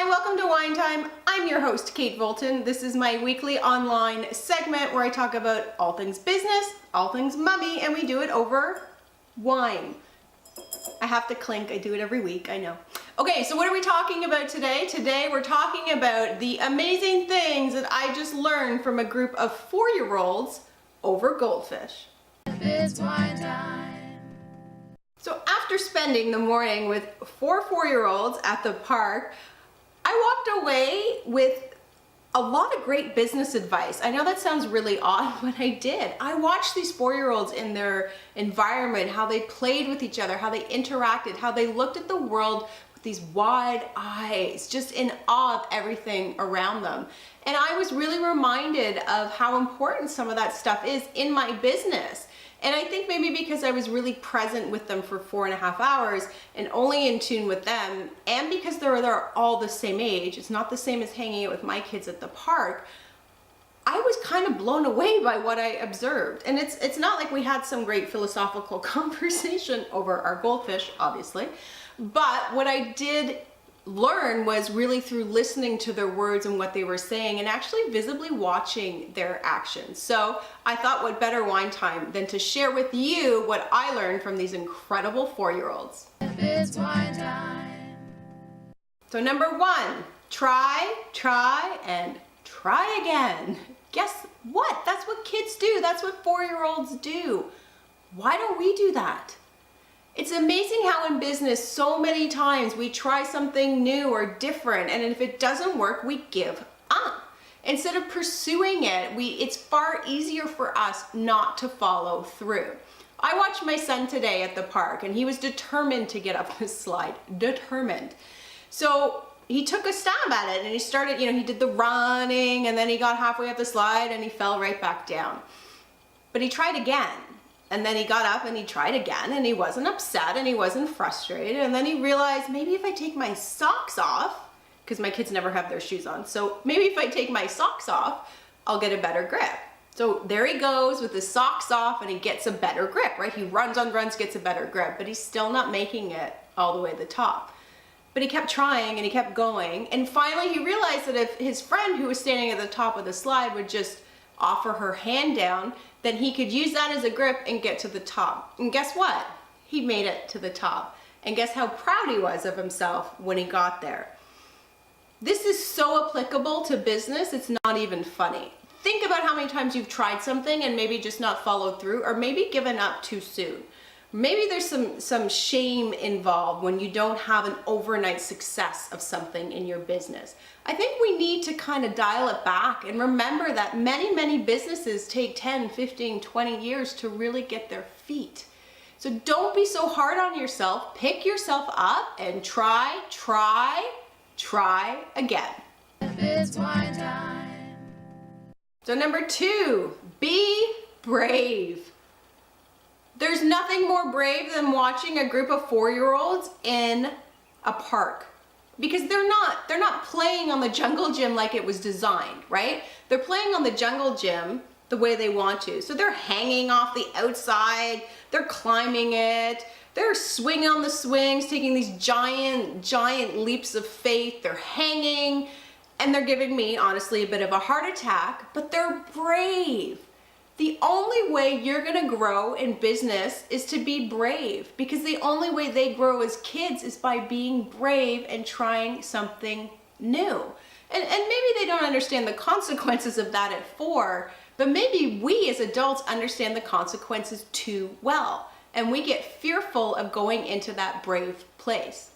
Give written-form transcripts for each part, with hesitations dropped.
Hi, welcome to Wine Time. I'm your host, Kate Voltan. This is my weekly online segment where I talk about all things business, all things mummy, and we do it over wine. I have to clink, I do it every week, I know. Okay, so what are we talking about today? Today we're talking about the amazing things that I just learned from a group of 4-year-olds over Goldfish. It's wine time. So after spending the morning with 4 4-year-olds at the park, I walked away with a lot of great business advice. I know that sounds really odd, but I did. I watched these 4-year-olds in their environment, how they played with each other, how they interacted, how they looked at the world with these wide eyes, just in awe of everything around them. And I was really reminded of how important some of that stuff is in my business. And I think maybe because I was really present with them for 4.5 hours and only in tune with them, and because they're all the same age, it's not the same as hanging out with my kids at the park, I was kind of blown away by what I observed. And it's not like we had some great philosophical conversation over our goldfish, obviously, but what I did learn was really through listening to their words and what they were saying and actually visibly watching their actions. So I thought what better wine time than to share with you what I learned from these incredible 4-year-olds. It's wine time. So number 1, try, and try again. Guess what? That's what kids do. That's what 4-year-olds do. Why don't we do that? It's amazing how in business so many times we try something new or different, and if it doesn't work, we give up. Instead of pursuing it, it's far easier for us not to follow through. I watched my son today at the park, and he was determined to get up this slide. Determined. So he took a stab at it, and he started, he did the running, and then he got halfway up the slide, and he fell right back down. But he tried again. And then he got up and he tried again, and he wasn't upset and he wasn't frustrated. And then he realized, maybe if I take my socks off, because my kids never have their shoes on, so maybe if I take my socks off, I'll get a better grip. So there he goes with his socks off and he gets a better grip, right? He runs, gets a better grip, but he's still not making it all the way to the top. But he kept trying and he kept going. And finally he realized that if his friend who was standing at the top of the slide would just offer her hand down, then he could use that as a grip and get to the top. And guess what? He made it to the top. And guess how proud he was of himself when he got there. This is so applicable to business, it's not even funny. Think about how many times you've tried something and maybe just not followed through, or maybe given up too soon. Maybe there's some shame involved when you don't have an overnight success of something in your business. I think we need to kind of dial it back and remember that many businesses take 10, 15, 20 years to really get their feet. So don't be so hard on yourself. Pick yourself up and try again. It's wine time. So number 2, be brave. There's nothing more brave than watching a group of 4-year-olds in a park, because they're not playing on the jungle gym like it was designed, right? They're playing on the jungle gym the way they want to. So they're hanging off the outside, they're climbing it, they're swinging on the swings, taking these giant leaps of faith. They're hanging, and they're giving me, honestly, a bit of a heart attack, but they're brave. The only way you're gonna grow in business is to be brave, because the only way they grow as kids is by being brave and trying something new. And maybe they don't understand the consequences of that at 4, but maybe we as adults understand the consequences too well, and we get fearful of going into that brave place.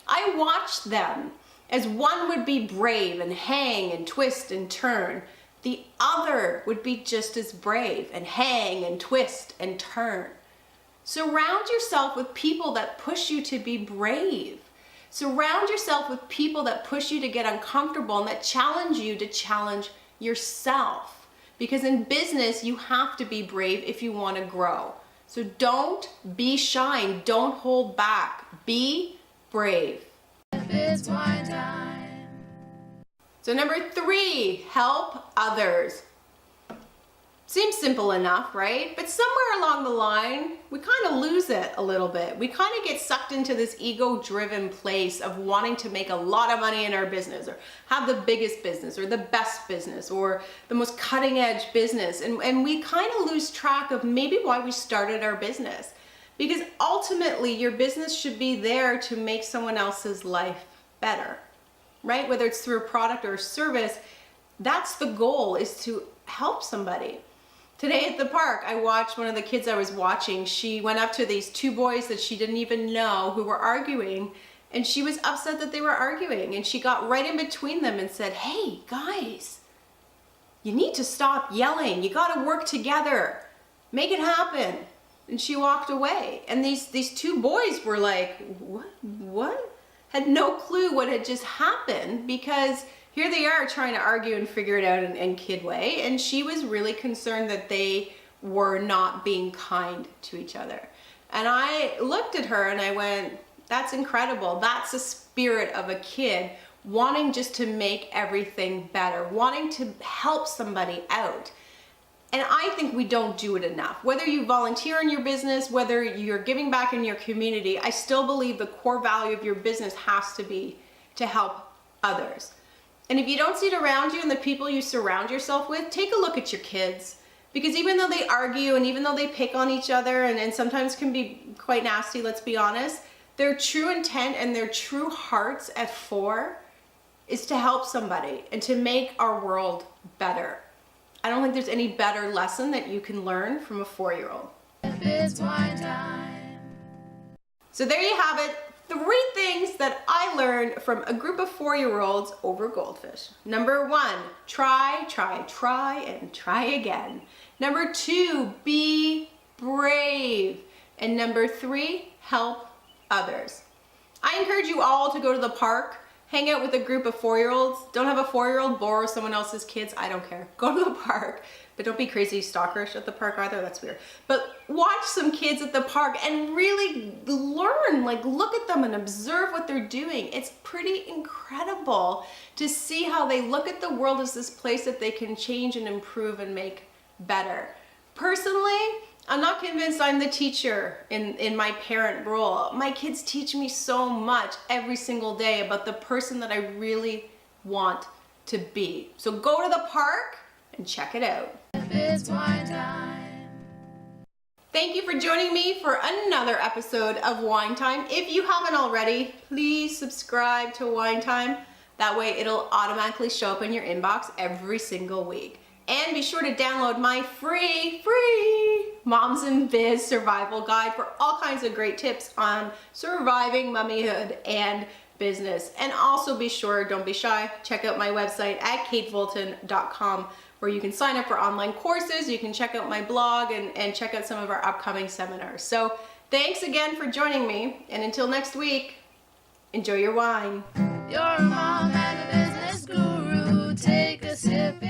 I watched them as one would be brave and hang and twist and turn. The other would be just as brave and hang and twist and turn. Surround yourself with people that push you to be brave. Surround yourself with people that push you to get uncomfortable and that challenge you to challenge yourself. Because in business, you have to be brave if you want to grow. So don't be shy, don't hold back. Be brave. It's wine time. So number 3, help others. Seems simple enough, right? But somewhere along the line, we kind of lose it a little bit. We kind of get sucked into this ego-driven place of wanting to make a lot of money in our business, or have the biggest business, or the best business, or the most cutting-edge business. And we kind of lose track of maybe why we started our business. Because ultimately, your business should be there to make someone else's life better, right? Whether it's through a product or a service, that's the goal, is to help somebody. Today at the park, I watched one of the kids I was watching. She went up to these two boys that she didn't even know who were arguing, and she was upset that they were arguing. And she got right in between them and said, "Hey, guys, you need to stop yelling. You got to work together. Make it happen." And she walked away. And these two boys were like, what? Had no clue what had just happened, because here they are trying to argue and figure it out in kid way. And she was really concerned that they were not being kind to each other. And I looked at her and I went, that's incredible. That's the spirit of a kid, wanting just to make everything better, wanting to help somebody out. And I think we don't do it enough. Whether you volunteer in your business, whether you're giving back in your community, I still believe the core value of your business has to be to help others. And if you don't see it around you and the people you surround yourself with, take a look at your kids. Because even though they argue and even though they pick on each other and sometimes can be quite nasty, let's be honest, their true intent and their true hearts at 4 is to help somebody and to make our world better. I don't think there's any better lesson that you can learn from a 4-year-old. It's wine time. So there you have it. 3 things that I learned from a group of 4-year-olds over Goldfish. Number 1, try, try, try, and try again. Number 2, be brave. And number 3, help others. I encourage you all to go to the park, hang out with a group of 4-year-olds. Don't have a 4-year-old borrow someone else's kids. I don't care. Go to the park. But don't be crazy stalkerish at the park either. That's weird. But watch some kids at the park and really learn. Like, look at them and observe what they're doing. It's pretty incredible to see how they look at the world as this place that they can change and improve and make better. Personally, I'm not convinced I'm the teacher in my parent role. My kids teach me so much every single day about the person that I really want to be. So go to the park and check it out. It's wine time. Thank you for joining me for another episode of Wine Time. If you haven't already, please subscribe to Wine Time. That way it'll automatically show up in your inbox every single week. And be sure to download my free Moms in Biz survival guide for all kinds of great tips on surviving mummyhood and business. And also be sure, don't be shy, check out my website at katevoltan.com, where you can sign up for online courses, you can check out my blog, and check out some of our upcoming seminars. So thanks again for joining me, and until next week, enjoy your wine. You're a mom and a business guru. Take a sip.